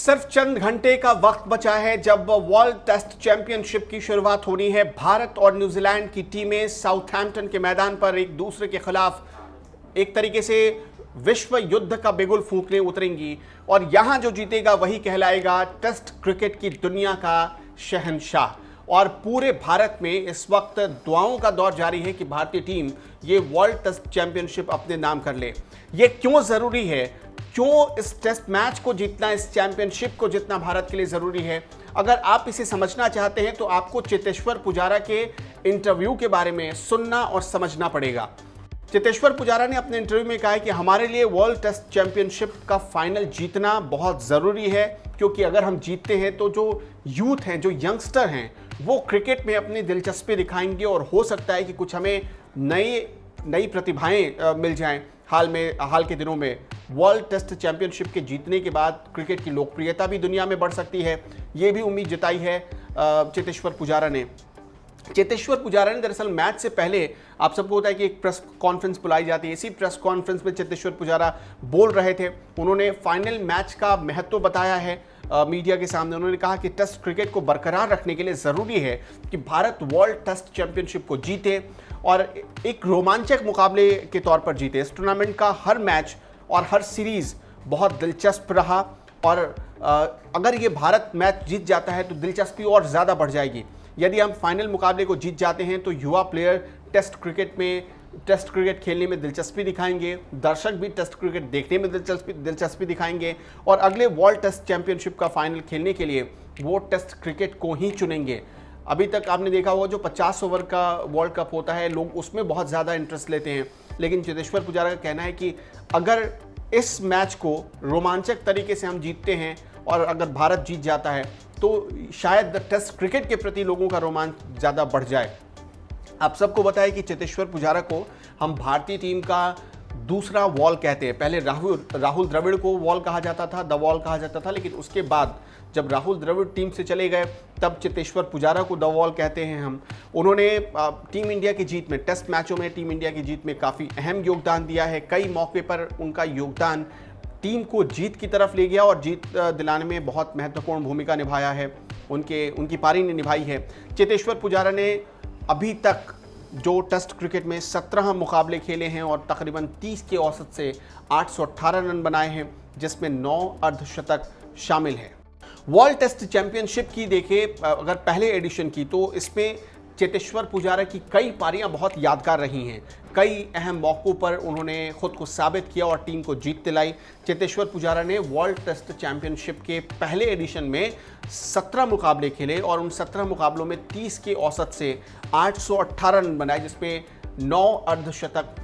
सिर्फ चंद घंटे का वक्त बचा है जब वर्ल्ड टेस्ट चैंपियनशिप की शुरुआत होनी है। भारत और न्यूजीलैंड की टीमें साउथहैम्पटन के मैदान पर एक दूसरे के खिलाफ एक तरीके से विश्व युद्ध का बिगुल फूंकने उतरेंगी और यहां जो जीतेगा वही कहलाएगा टेस्ट क्रिकेट की दुनिया का शहंशाह। और पूरे भारत में इस वक्त दुआओं का दौर जारी है कि भारतीय टीम ये वर्ल्ड टेस्ट चैंपियनशिप अपने नाम कर ले। ये क्यों ज़रूरी है, क्यों इस टेस्ट मैच को जीतना, इस चैंपियनशिप को जीतना भारत के लिए ज़रूरी है। अगर आप इसे समझना चाहते हैं तो आपको चेतेश्वर पुजारा के इंटरव्यू के बारे में सुनना और समझना पड़ेगा। चेतेश्वर पुजारा ने अपने इंटरव्यू में कहा है कि हमारे लिए वर्ल्ड टेस्ट चैंपियनशिप का फाइनल जीतना बहुत ज़रूरी है, क्योंकि अगर हम जीतते हैं तो जो यूथ हैं, जो यंगस्टर हैं, वो क्रिकेट में अपनी दिलचस्पी दिखाएंगे और हो सकता है कि कुछ हमें नई प्रतिभाएं मिल जाएं। हाल के दिनों में वर्ल्ड टेस्ट चैंपियनशिप के जीतने के बाद क्रिकेट की लोकप्रियता भी दुनिया में बढ़ सकती है, ये भी उम्मीद जताई है चेतेश्वर पुजारा ने। चेतेश्वर पुजारा ने दरअसल मैच से पहले, आप सबको होता है कि एक प्रेस कॉन्फ्रेंस बुलाई जाती है, इसी प्रेस कॉन्फ्रेंस में चेतेश्वर पुजारा बोल रहे थे। उन्होंने फाइनल मैच का महत्व बताया है मीडिया के सामने। उन्होंने कहा कि टेस्ट क्रिकेट को बरकरार रखने के लिए ज़रूरी है कि भारत वर्ल्ड टेस्ट चैंपियनशिप को जीते और एक रोमांचक मुकाबले के तौर पर जीते। इस टूर्नामेंट का हर मैच और हर सीरीज़ बहुत दिलचस्प रहा और अगर ये भारत मैच जीत जाता है तो दिलचस्पी और ज़्यादा बढ़ जाएगी। यदि हम फाइनल मुकाबले को जीत जाते हैं तो युवा प्लेयर टेस्ट क्रिकेट खेलने में दिलचस्पी दिखाएंगे, दर्शक भी टेस्ट क्रिकेट देखने में दिलचस्पी दिखाएंगे और अगले वर्ल्ड टेस्ट चैंपियनशिप का फाइनल खेलने के लिए वो टेस्ट क्रिकेट को ही चुनेंगे। अभी तक आपने देखा होगा जो 50 ओवर का वर्ल्ड कप होता है, लोग उसमें बहुत ज़्यादा इंटरेस्ट लेते हैं, लेकिन चेतेश्वर पुजारा का कहना है कि अगर इस मैच को रोमांचक तरीके से हम जीतते हैं और अगर भारत जीत जाता है तो शायद टेस्ट क्रिकेट के प्रति लोगों का रोमांच ज़्यादा बढ़ जाए। आप सबको बताया कि चेतेश्वर पुजारा को हम भारतीय टीम का दूसरा वॉल कहते हैं। पहले राहुल द्रविड़ को वॉल कहा जाता था, द वॉल कहा जाता था, लेकिन उसके बाद जब राहुल द्रविड़ टीम से चले गए तब चेतेश्वर पुजारा को द वॉल कहते हैं हम। उन्होंने टीम इंडिया की जीत में, टेस्ट मैचों में टीम इंडिया की जीत में काफ़ी अहम योगदान दिया है। कई मौके पर उनका योगदान टीम को जीत की तरफ ले गया और जीत दिलाने में बहुत महत्वपूर्ण भूमिका निभाया है, उनकी पारी ने निभाई है। चेतेश्वर पुजारा ने अभी तक जो टेस्ट क्रिकेट में 17 मुकाबले खेले हैं और तकरीबन 30 के औसत से 818 रन बनाए हैं, जिसमें 9 अर्धशतक शामिल हैं। वर्ल्ड टेस्ट चैंपियनशिप की देखें अगर पहले एडिशन की, तो इसमें चेतेश्वर पुजारा की कई पारियां बहुत यादगार रही हैं। कई अहम मौक़ों पर उन्होंने खुद को साबित किया और टीम को जीत दिलाई। चेतेश्वर पुजारा ने वर्ल्ड टेस्ट चैंपियनशिप के पहले एडिशन में 17 मुकाबले खेले और उन 17 मुकाबलों में 30 के औसत से 818 रन बनाए, जिसमें 9 अर्धशतक